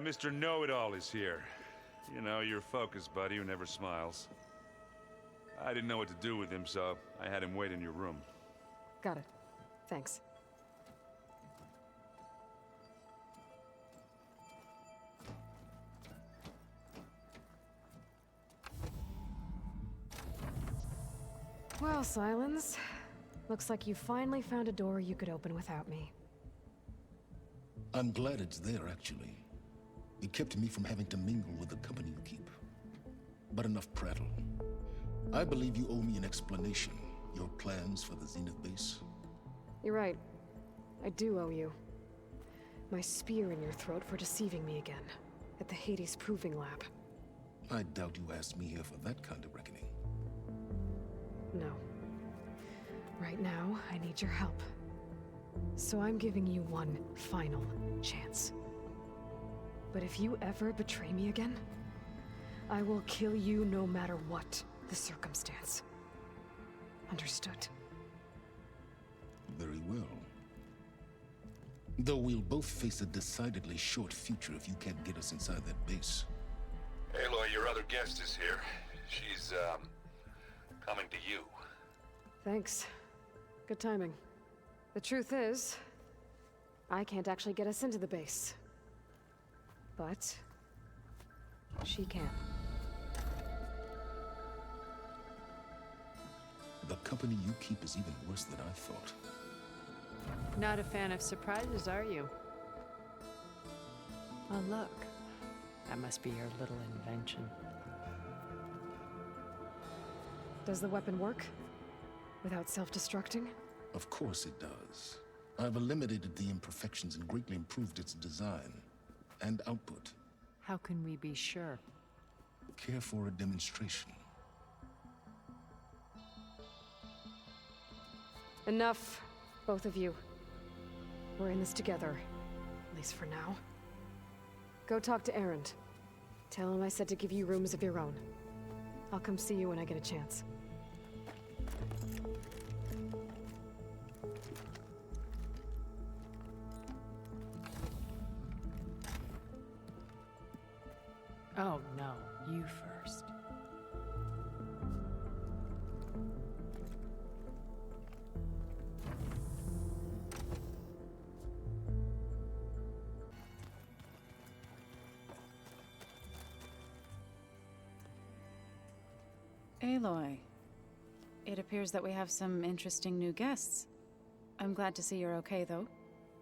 Mr. Know-It-All is here. You know, your focus buddy who never smiles. I didn't know what to do with him, so I had him wait in your room. Got it. Thanks. Well, Silence. Looks like you finally found a door you could open without me. I'm glad it's there, actually. It kept me from having to mingle with the company you keep. But enough prattle. I believe you owe me an explanation. Your plans for the Zenith base? You're right. I do owe you. My spear in your throat for deceiving me again. At the Hades Proving Lab. I doubt you asked me here for that kind of reckoning. No. Right now, I need your help. So I'm giving you one final chance. But if you ever betray me again, I will kill you no matter what the circumstance. Understood? Very well. Though we'll both face a decidedly short future if you can't get us inside that base. Aloy, your other guest is here. She's, coming to you. Thanks. Good timing. The truth is, I can't actually get us into the base. But she can. The company you keep is even worse than I thought. Not a fan of surprises, are you? Oh, look. That must be your little invention. Does the weapon work? Without self-destructing? Of course it does. I've eliminated the imperfections and greatly improved its design and output. How can we be sure? Care for a demonstration? Enough, both of you. We're in this together, at least for now. Go talk to Erend. Tell him I said to give you rooms of your own. I'll come see you when I get a chance. Oh, no. You first. Aloy, it appears that we have some interesting new guests. I'm glad to see you're okay, though.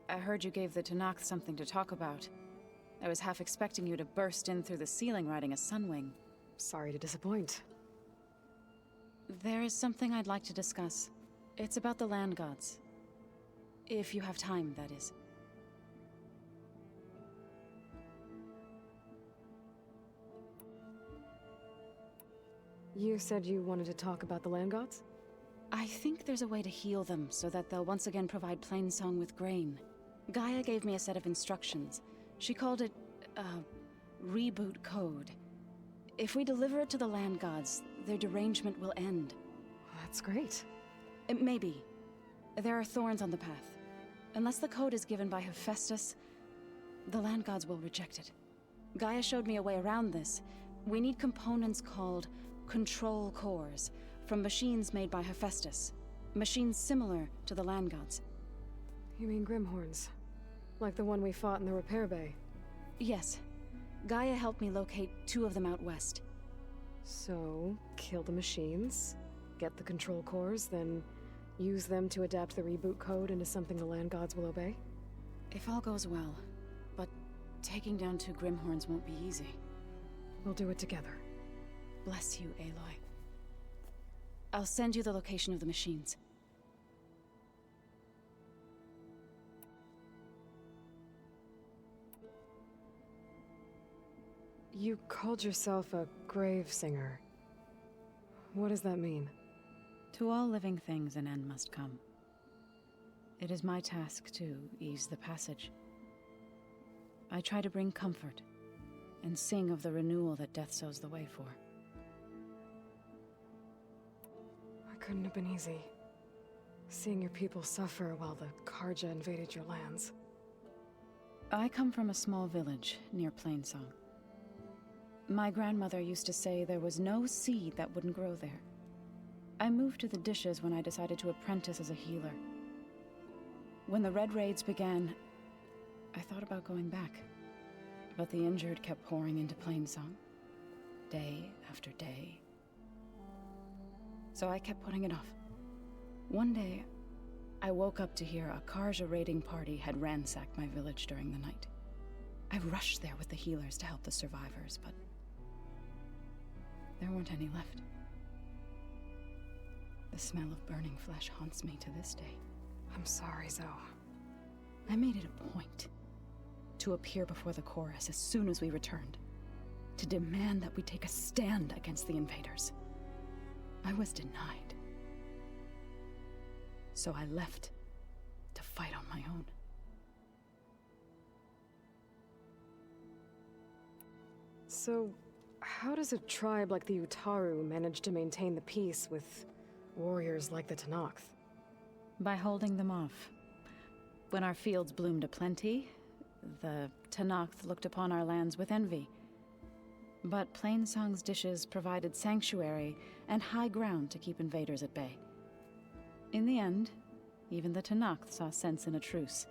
I heard you gave the Tanakh something to talk about. I was half expecting you to burst in through the ceiling riding a sunwing. Sorry to disappoint. There is something I'd like to discuss. It's about the land gods. If you have time, that is. You said you wanted to talk about the land gods? I think there's a way to heal them so that they'll once again provide Plainsong with grain. Gaia gave me a set of instructions. She called it, reboot code. If we deliver it to the land gods, their derangement will end. That's great. Maybe. There are thorns on the path. Unless the code is given by Hephaestus, the land gods will reject it. Gaia showed me a way around this. We need components called control cores from machines made by Hephaestus. Machines similar to the land gods. You mean Grimhorns? Like the one we fought in the repair bay? Yes. Gaia helped me locate 2 of them out west. So, kill the machines, get the control cores, then use them to adapt the reboot code into something the land gods will obey? If all goes well. But taking down 2 Grimhorns won't be easy. We'll do it together. Bless you, Aloy. I'll send you the location of the machines. You called yourself a grave singer. What does that mean? To all living things an end must come. It is my task to ease the passage. I try to bring comfort, and sing of the renewal that death sows the way for. It couldn't have been easy. Seeing your people suffer while the Karja invaded your lands. I come from a small village near Plainsong. My grandmother used to say there was no seed that wouldn't grow there. I moved to the Dishes when I decided to apprentice as a healer. When the Red Raids began, I thought about going back. But the injured kept pouring into Plainsong, day after day. So I kept putting it off. One day, I woke up to hear a Karja raiding party had ransacked my village during the night. I rushed there with the healers to help the survivors, but there weren't any left. The smell of burning flesh haunts me to this day. I'm sorry, Zoe. I made it a point to appear before the chorus as soon as we returned, to demand that we take a stand against the invaders. I was denied. So I left to fight on my own. So, how does a tribe like the Utaru manage to maintain the peace with warriors like the Tenakth? By holding them off. When our fields bloomed aplenty, the Tenakth looked upon our lands with envy. But Plainsong's Dishes provided sanctuary and high ground to keep invaders at bay. In the end, even the Tenakth saw sense in a truce.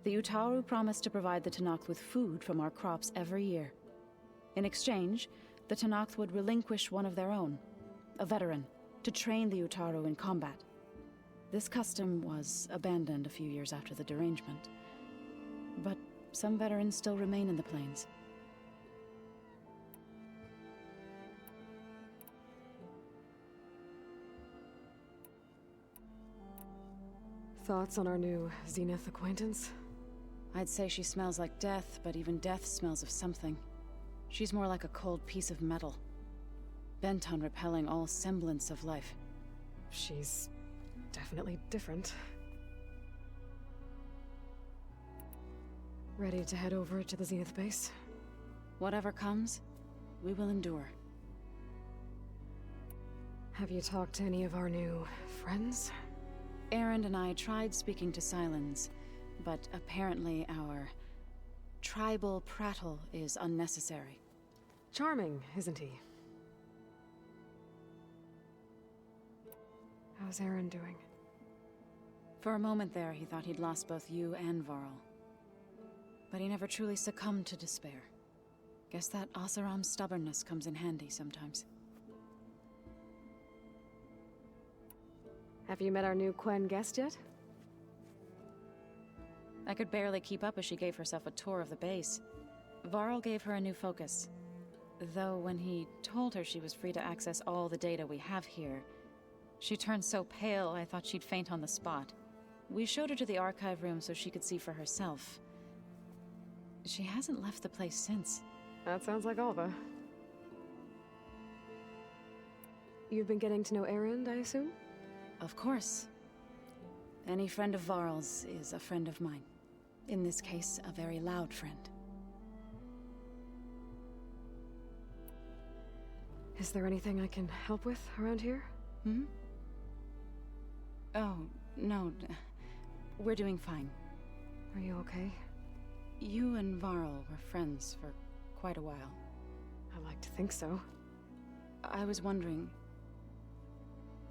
The Utaru promised to provide the Tenakth with food from our crops every year. In exchange, the Tenakth would relinquish one of their own, a veteran, to train the Utaru in combat. This custom was abandoned a few years after the derangement, but some veterans still remain in the plains. Thoughts on our new Zenith acquaintance? I'd say she smells like death, but even death smells of something. She's more like a cold piece of metal, bent on repelling all semblance of life. She's definitely different. Ready to head over to the Zenith base? Whatever comes, we will endure. Have you talked to any of our new friends? Aaron and I tried speaking to Silence, but apparently our tribal prattle is unnecessary. Charming, isn't he? How's Aaron doing? For a moment there, he thought he'd lost both you and Varl. But he never truly succumbed to despair. Guess that Oseram's stubbornness comes in handy sometimes. Have you met our new Quen guest yet? I could barely keep up as she gave herself a tour of the base. Varl gave her a new focus. Though when he told her she was free to access all the data we have here, she turned so pale I thought she'd faint on the spot. We showed her to the archive room so she could see for herself. She hasn't left the place since. That sounds like Alva. You've been getting to know Aaron, I assume? Of course. Any friend of Varl's is a friend of mine. In this case, a very loud friend. Is there anything I can help with around here? Hmm? Oh, no. We're doing fine. Are you okay? You and Varl were friends for quite a while. I like to think so. I was wondering,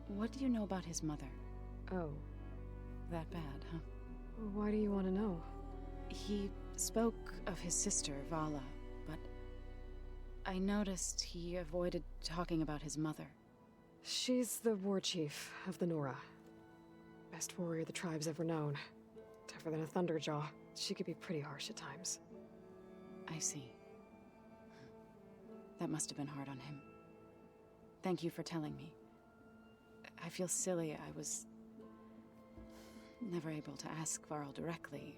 what do you know about his mother? Oh. That bad, huh? Why do you want to know? He spoke of his sister, Vala, but I noticed he avoided talking about his mother. She's the war chief of the Nora. Best warrior the tribe's ever known. Tougher than a Thunderjaw. She could be pretty harsh at times. I see. That must have been hard on him. Thank you for telling me. I feel silly. I was never able to ask Varl directly.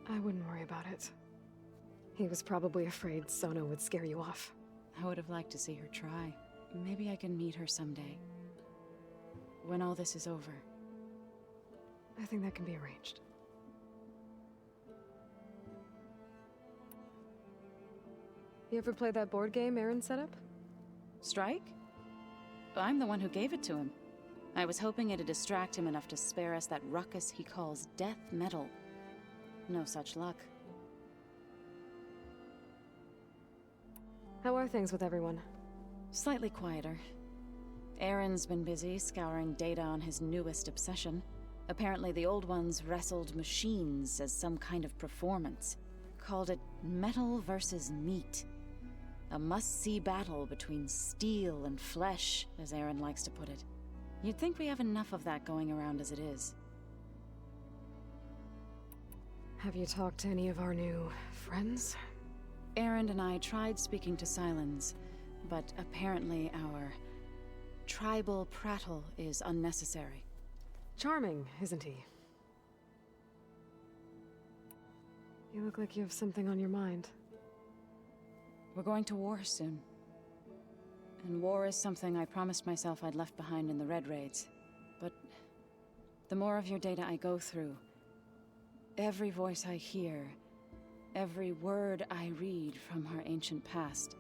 I wouldn't worry about it. He was probably afraid Sona would scare you off. I would have liked to see her try. Maybe I can meet her someday. When all this is over. I think that can be arranged. You ever play that board game Aaron set up? Strike? I'm the one who gave it to him. I was hoping it'd distract him enough to spare us that ruckus he calls death metal. no such luck. How are things with everyone? Slightly quieter. Aaron's been busy scouring data on his newest obsession. Apparently the old ones wrestled machines as some kind of performance. Called it metal versus meat. A must-see battle between steel and flesh, as Aaron likes to put it. You'd think we have enough of that going around as it is. Have you talked to any of our new friends? Aaron and I tried speaking to Silence, but apparently our tribal prattle is unnecessary. Charming, isn't he? You look like you have something on your mind. We're going to war soon. And war is something I promised myself I'd left behind in the Red Raids. But the more of your data I go through, every voice I hear, every word I read from our ancient past,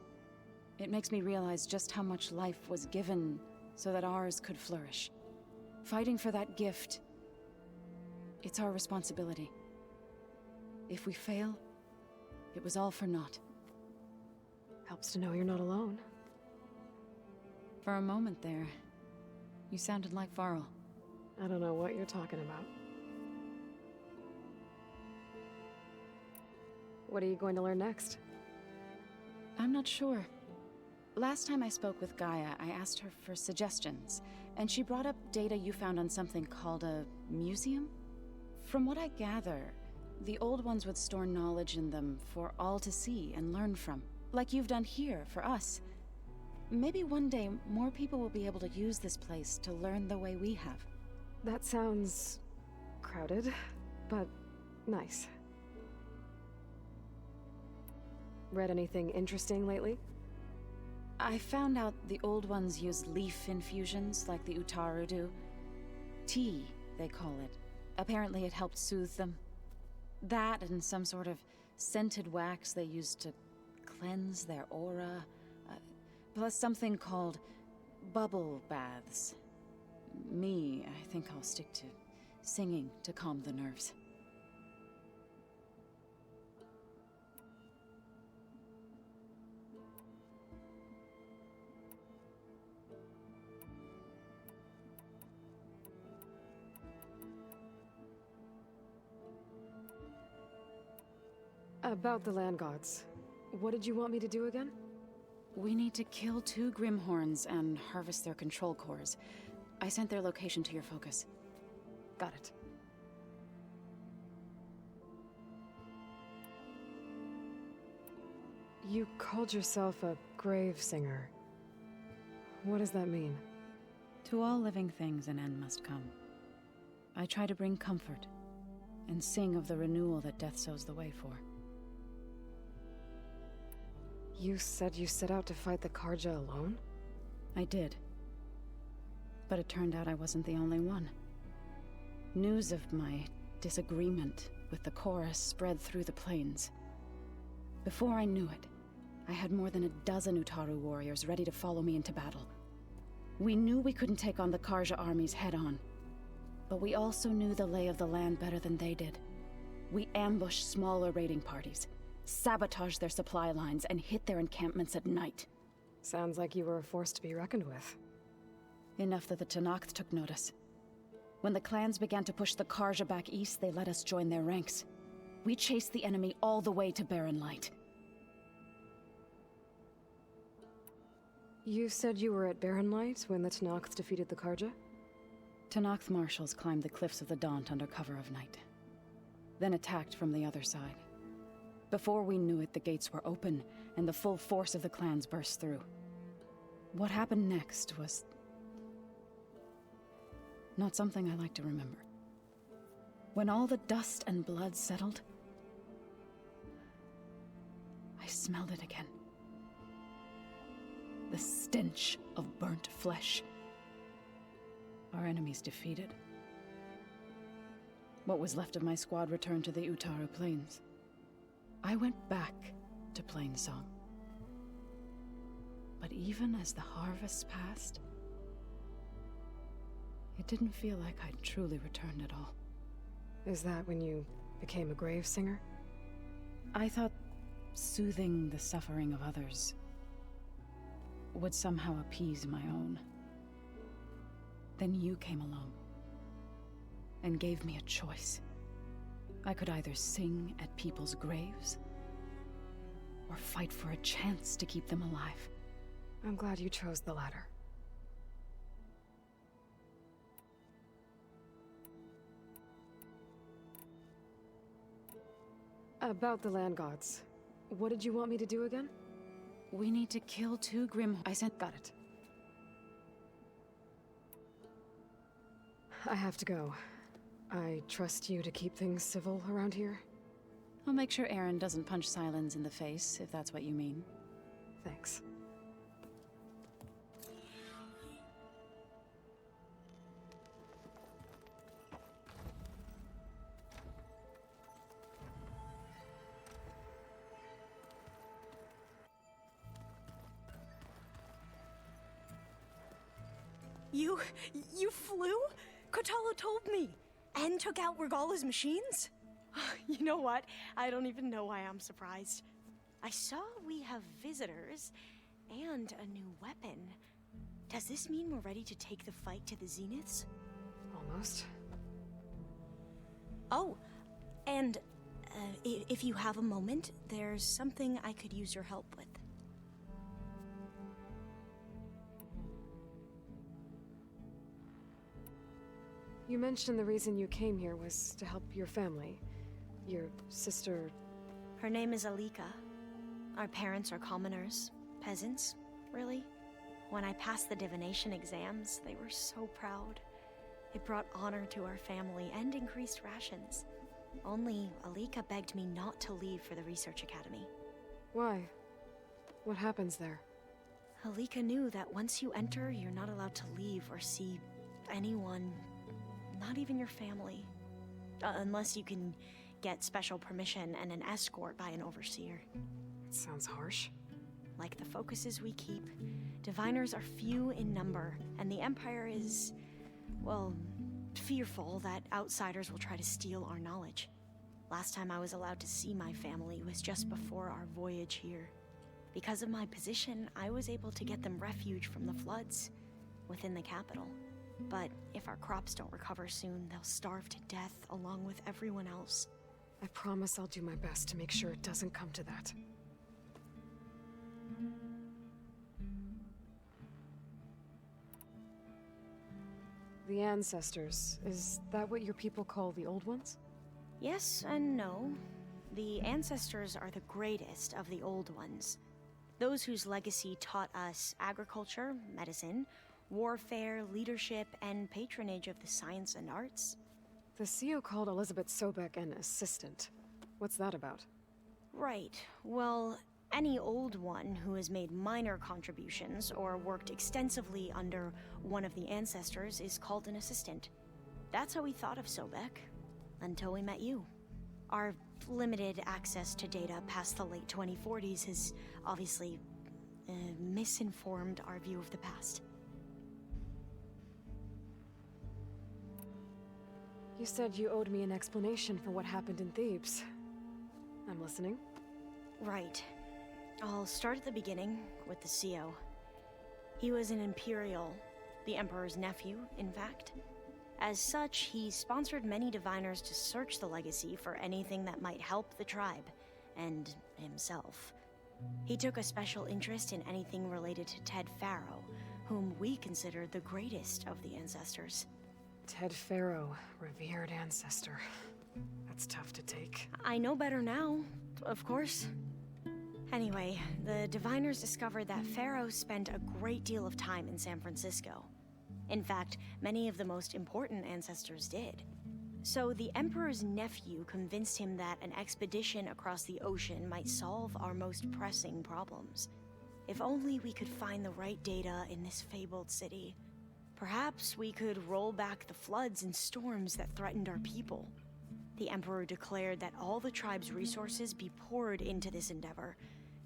it makes me realize just how much life was given so that ours could flourish. Fighting for that gift, it's our responsibility. If we fail, it was all for naught. Helps to know you're not alone. For a moment there, you sounded like Varl. I don't know what you're talking about. What are you going to learn next? I'm not sure. Last time I spoke with Gaia, I asked her for suggestions, and she brought up data you found on something called a museum? From what I gather, the old ones would store knowledge in them for all to see and learn from, like you've done here for us. Maybe one day more people will be able to use this place to learn the way we have. That sounds crowded, but nice. Read anything interesting lately? I found out the old ones use leaf infusions like the Utaru do. Tea, they call it. Apparently it helped soothe them. That and some sort of scented wax they used to cleanse their aura. Plus something called bubble baths. I think I'll stick to singing to calm the nerves. About the land gods. What did you want me to do again? We need to kill 2 Grimhorns and harvest their control cores. I sent their location to your focus. Got it. You called yourself a grave singer. What does that mean? To all living things an end must come. I try to bring comfort, and sing of the renewal that death sows the way for. You said you set out to fight the Karja alone? I did. But it turned out I wasn't the only one. News of my disagreement with the chorus spread through the plains. Before I knew it, I had more than a dozen Utaru warriors ready to follow me into battle. We knew we couldn't take on the Karja armies head-on, but we also knew the lay of the land better than they did. We ambushed smaller raiding parties, sabotaged their supply lines, and hit their encampments at night. Sounds like you were a force to be reckoned with. Enough that the Tenakth took notice. When the clans began to push the Karja back east, they let us join their ranks. We chased the enemy all the way to Barren Light. You said you were at Barren Light when the Tenakth defeated the Karja? Tenakth marshals climbed the cliffs of the Daunt under cover of night, then attacked from the other side. Before we knew it, the gates were open, and the full force of the clans burst through. What happened next was not something I like to remember. When all the dust and blood settled, I smelled it again. The stench of burnt flesh. Our enemies defeated. What was left of my squad returned to the Utaru Plains. I went back to Plainsong. But even as the harvest passed, it didn't feel like I'd truly returned at all. Is that when you Became a grave singer? I thought soothing the suffering of others would somehow appease my own. Then you came along and gave me a choice. I could either sing at people's graves or fight for a chance to keep them alive. I'm glad you chose the latter. About the land gods. What did you want me to do again? We need to kill 2 Grim... I sent... Got it. I have to go. I trust you to keep things civil around here. I'll make sure Aaron doesn't punch Silence in the face, if that's what you mean. Thanks. You flew? Kotalo told me. And took out Regala's machines? You know what? I don't even know why I'm surprised. I saw we have visitors and a new weapon. Does this mean we're ready to take the fight to the Zeniths? Almost. Oh, and if you have a moment, there's something I could use your help with. You mentioned the reason you came here was to help your family. Your sister... Her name is Alika. Our parents are commoners. Peasants, really. When I passed the divination exams, they were so proud. It brought honor to our family and increased rations. Only Alika begged me not to leave for the research academy. Why? What happens there? Alika knew that once you enter, you're not allowed to leave or see anyone, not even your family. Unless you can get special permission and an escort by an overseer. It sounds harsh. Like the focuses we keep, diviners are few in number, and the Empire is, well, fearful that outsiders will try to steal our knowledge. Last time I was allowed to see my family was just before our voyage here. Because of my position, I was able to get them refuge from the floods within the capital. But if our crops don't recover soon, they'll starve to death along with everyone else. I promise I'll do my best to make sure it doesn't come to that. The ancestors, is that what your people call the old ones? Yes and no. The ancestors are the greatest of the old ones. Those whose legacy taught us agriculture, medicine, warfare, leadership, and patronage of the science and arts. The CEO called Elizabeth Sobek an assistant. What's that about? Right. Well, any old one who has made minor contributions or worked extensively under one of the ancestors is called an assistant. That's how we thought of Sobek, until we met you. Our limited access to data past the late 2040s has obviously misinformed our view of the past. You said you owed me an explanation for what happened in Thebes. I'm listening. Right. I'll start at the beginning with the CEO. He was an Imperial, the Emperor's nephew, in fact. As such, he sponsored many diviners to search the legacy for anything that might help the tribe, and himself. He took a special interest in anything related to Ted Faro, whom we consider the greatest of the ancestors. Ted Faro, revered ancestor. That's tough to take. I know better now, of course. Anyway, the diviners discovered that Faro spent a great deal of time in San Francisco. In fact, many of the most important ancestors did. So the Emperor's nephew convinced him that an expedition across the ocean might solve our most pressing problems. If only we could find the right data in this fabled city. Perhaps we could roll back the floods and storms that threatened our people. The Emperor declared that all the tribe's resources be poured into this endeavor.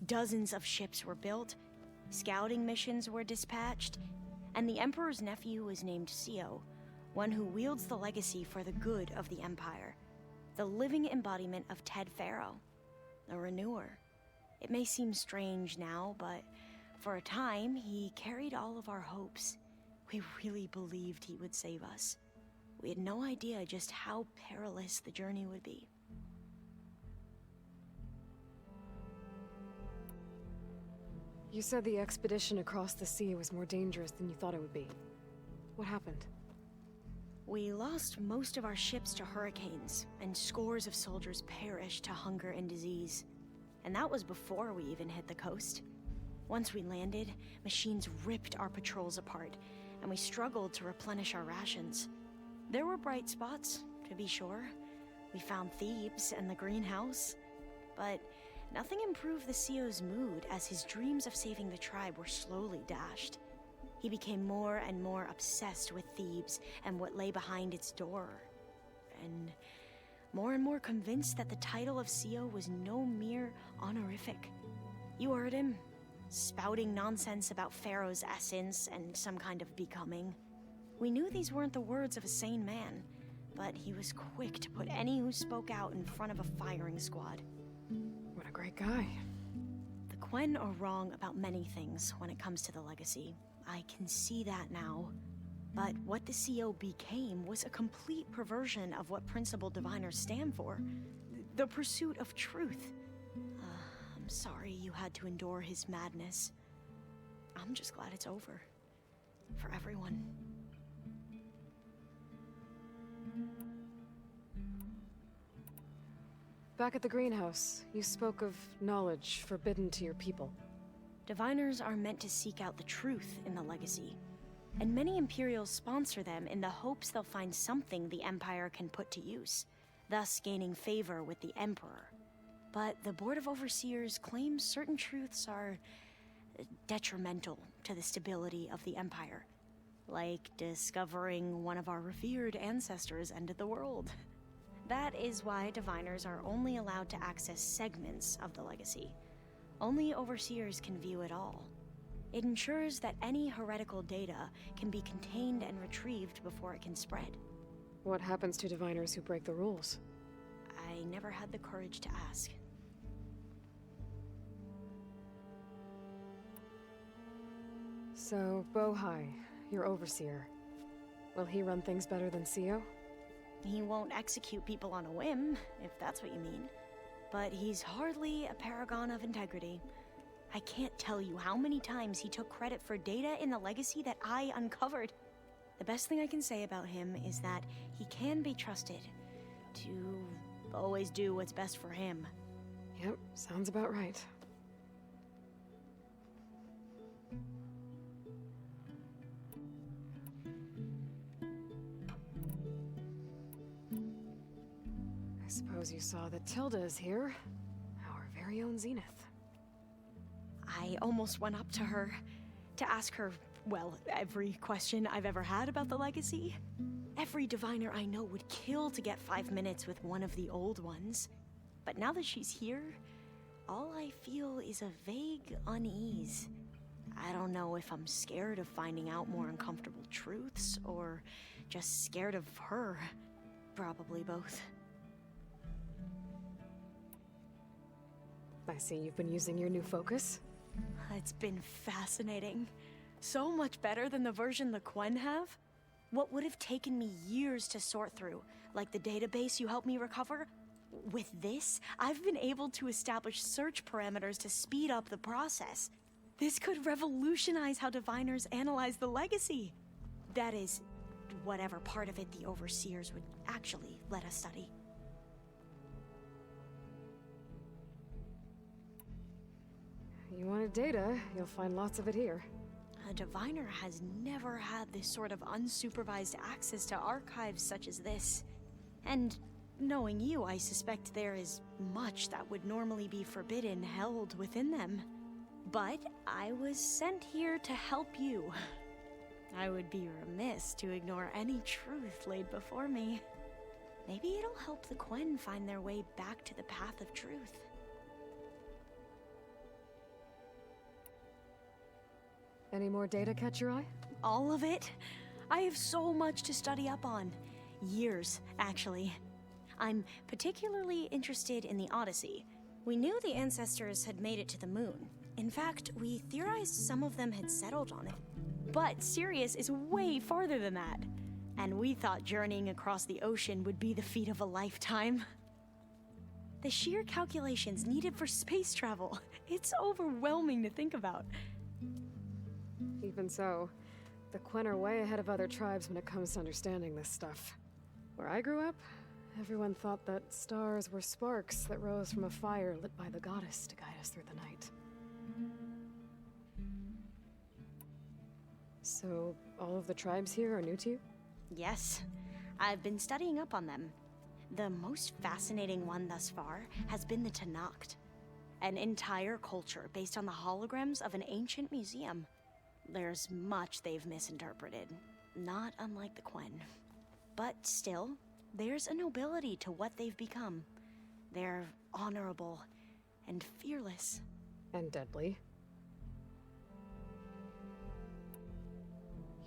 Dozens of ships were built, scouting missions were dispatched, and the Emperor's nephew was named CEO, one who wields the legacy for the good of the Empire. the living embodiment of Ted Faro, the Renewer. It may seem strange now, but for a time, he carried all of our hopes. We really believed he would save us. We had no idea just how perilous the journey would be. You said the expedition across the sea was more dangerous than you thought it would be. What happened? We lost most of our ships to hurricanes, and scores of soldiers perished to hunger and disease. And that was before we even hit the coast. Once we landed, machines ripped our patrols apart, and we struggled to replenish our rations. There were bright spots, to be sure. We found Thebes and the greenhouse, but nothing improved the CEO's mood as his dreams of saving the tribe were slowly dashed. He became more and more obsessed with Thebes and what lay behind its door, and more convinced that the title of CEO was no mere honorific. You heard him, spouting nonsense about Pharaoh's essence and some kind of becoming. We knew these weren't the words of a sane man, but he was quick to put any who spoke out in front of a firing squad. What a great guy. The Quen are wrong about many things when it comes to the legacy. I can see that now. But what the CO became was a complete perversion of what principal diviners stand for. The pursuit of truth. I'm sorry you had to endure his madness. I'm just glad it's over. For everyone. Back at the greenhouse, you spoke of knowledge forbidden to your people. Diviners are meant to seek out the truth in the legacy, and many Imperials sponsor them in the hopes they'll find something the Empire can put to use, thus gaining favor with the Emperor. But the Board of Overseers claims certain truths are detrimental to the stability of the Empire, like discovering one of our revered ancestors ended the world. That is why Diviners are only allowed to access segments of the legacy. Only Overseers can view it all. It ensures that any heretical data can be contained and retrieved before it can spread. What happens to Diviners who break the rules? I never had the courage to ask. So, Bohai, your Overseer. Will he run things better than CEO? He won't execute people on a whim, if that's what you mean. But he's hardly a paragon of integrity. I can't tell you how many times he took credit for data in the legacy that I uncovered. The best thing I can say about him is that he can be trusted to always do what's best for him. Yep, sounds about right. I suppose you saw that Tilda is here. Our very own Zenith. I almost went up to her to ask her, well, every question I've ever had about the legacy. Every diviner I know would kill to get 5 minutes with one of the old ones. But now that she's here, all I feel is a vague unease. I don't know if I'm scared of finding out more uncomfortable truths, or just scared of her. Probably both. I see you've been using your new focus. It's been fascinating. So much better than the version the Quen have. What would have taken me years to sort through, like the database you helped me recover, with this, I've been able to establish search parameters to speed up the process. This could revolutionize how diviners analyze the legacy. That is, whatever part of it the Overseers would actually let us study. You wanted data, you'll find lots of it here. A diviner has never had this sort of unsupervised access to archives such as this. And knowing you, I suspect there is much that would normally be forbidden held within them. But I was sent here to help you. I would be remiss to ignore any truth laid before me. Maybe it'll help the Quen find their way back to the path of truth. Any more data catch your eye? All of it? I have so much to study up on. Years, actually. I'm particularly interested in the Odyssey. We knew the ancestors had made it to the moon. In fact, we theorized some of them had settled on it. But Sirius is way farther than that. And we thought journeying across the ocean would be the feat of a lifetime. The sheer calculations needed for space travel, it's overwhelming to think about. Even so, the Quen are way ahead of other tribes when it comes to understanding this stuff. Where I grew up, everyone thought that stars were sparks that rose from a fire lit by the goddess to guide us through the night. So, all of the tribes here are new to you? Yes, I've been studying up on them. The most fascinating one thus far has been the Tenakth, an entire culture based on the holograms of an ancient museum. There's much they've misinterpreted, not unlike the Quen. But still, there's a nobility to what they've become. They're honorable and fearless. And deadly.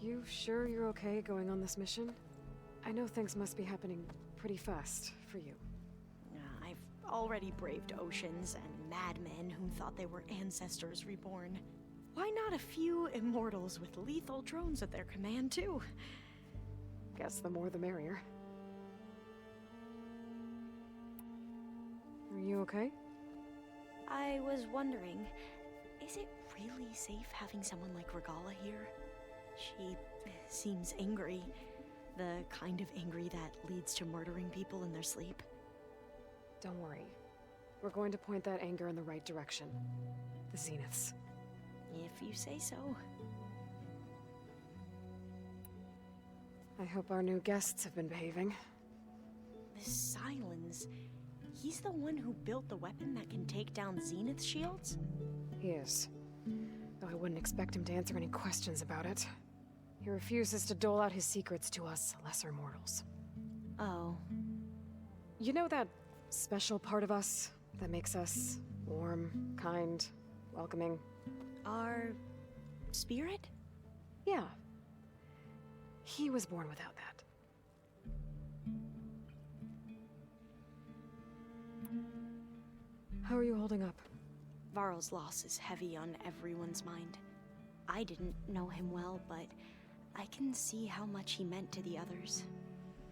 You sure you're okay going on this mission? I know things must be happening pretty fast for you. I've already braved oceans and madmen who thought they were ancestors reborn. Why not a few immortals with lethal drones at their command, too? Guess the more the merrier. Are you okay? I was wondering, is it really safe having someone like Regala here? She seems angry. The kind of angry that leads to murdering people in their sleep. Don't worry. We're going to point that anger in the right direction. The Zeniths. If you say so. I hope our new guests have been behaving. This Silence, he's the one who built the weapon that can take down Zenith shields? He is. Though I wouldn't expect him to answer any questions about it. He refuses to dole out his secrets to us lesser mortals. Oh. You know that special part of us that makes us warm, kind, welcoming? Our spirit? Yeah. He was born without that. How are you holding up? Varl's loss is heavy on everyone's mind. I didn't know him well, but I can see how much he meant to the others.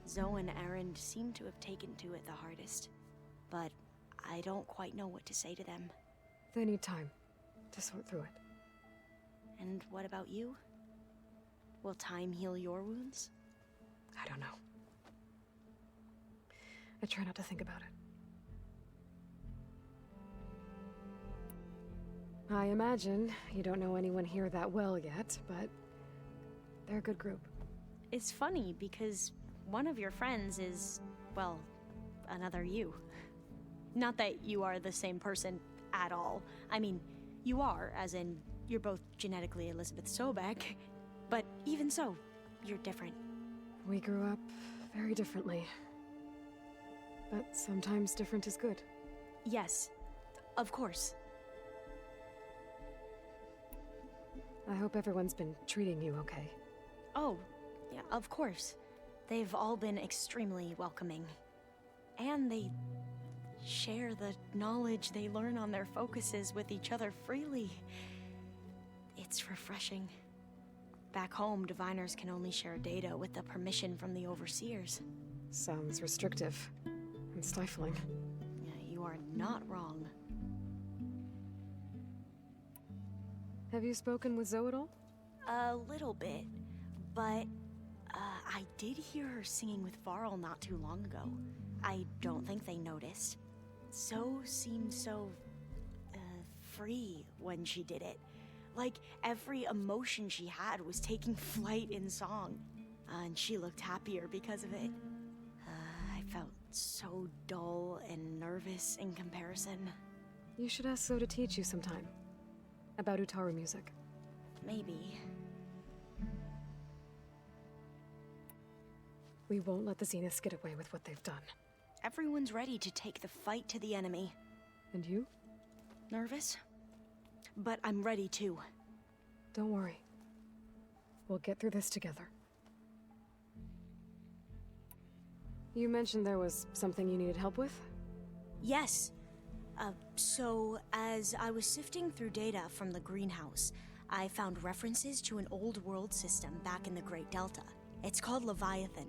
Zoe and Erend seem to have taken to it the hardest, but I don't quite know what to say to them. They need time to sort through it. And what about you? Will time heal your wounds? I don't know. I try not to think about it. I imagine you don't know anyone here that well yet, but they're a good group. It's funny because one of your friends is, well, another you. Not that you are the same person at all. I mean, you are, as in, you're both genetically Elizabeth Sobek, but even so, you're different. We grew up very differently. But sometimes different is good. Yes, of course. I hope everyone's been treating you okay. Oh, yeah, of course. They've all been extremely welcoming. And they share the knowledge they learn on their focuses with each other freely. It's refreshing. Back home, diviners can only share data with the permission from the overseers. Sounds restrictive and stifling. Yeah, you are not wrong. Have you spoken with Zoe at all? A little bit, but I did hear her singing with Varl not too long ago. I don't think they noticed. Zoe seemed so free when she did it. Like every emotion she had was taking flight in song. And she looked happier because of it. I felt so dull and nervous in comparison. You should ask Zoe to teach you sometime. About Utaru music. Maybe. We won't let the Zeniths get away with what they've done. Everyone's ready to take the fight to the enemy. And you? Nervous? But I'm ready too. Don't worry. We'll get through this together. You mentioned there was something you needed help with? Yes. So, as I was sifting through data from the greenhouse, I found references to an old world system back in the Great Delta. It's called Leviathan.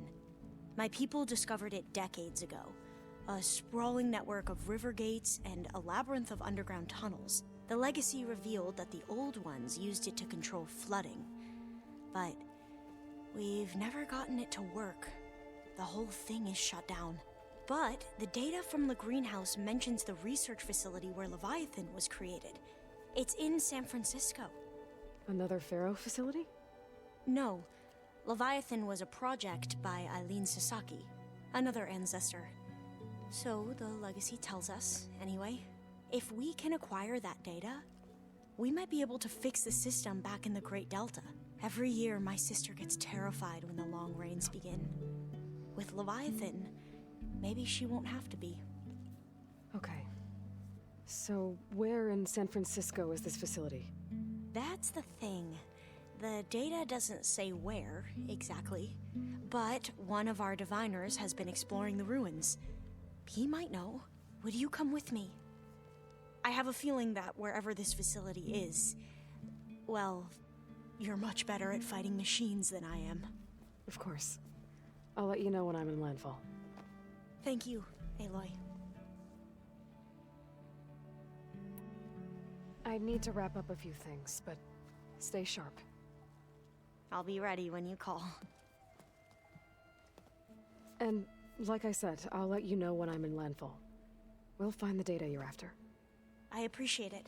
My people discovered it decades ago. A sprawling network of river gates and a labyrinth of underground tunnels. The legacy revealed that the old ones used it to control flooding. But we've never gotten it to work. The whole thing is shut down. But the data from the greenhouse mentions the research facility where Leviathan was created. It's in San Francisco. Another Pharaoh facility? No. Leviathan was a project by Eileen Sasaki, another ancestor. So the legacy tells us, anyway. If we can acquire that data, we might be able to fix the system back in the Great Delta. Every year, my sister gets terrified when the long rains begin. With Leviathan, maybe she won't have to be. Okay. So, where in San Francisco is this facility? That's the thing. The data doesn't say where, exactly. But one of our diviners has been exploring the ruins. He might know. Would you come with me? I have a feeling that wherever this facility is, well, you're much better at fighting machines than I am. Of course. I'll let you know when I'm in landfall. Thank you, Aloy. I need to wrap up a few things, but stay sharp. I'll be ready when you call. And, like I said, I'll let you know when I'm in landfall. We'll find the data you're after. I appreciate it.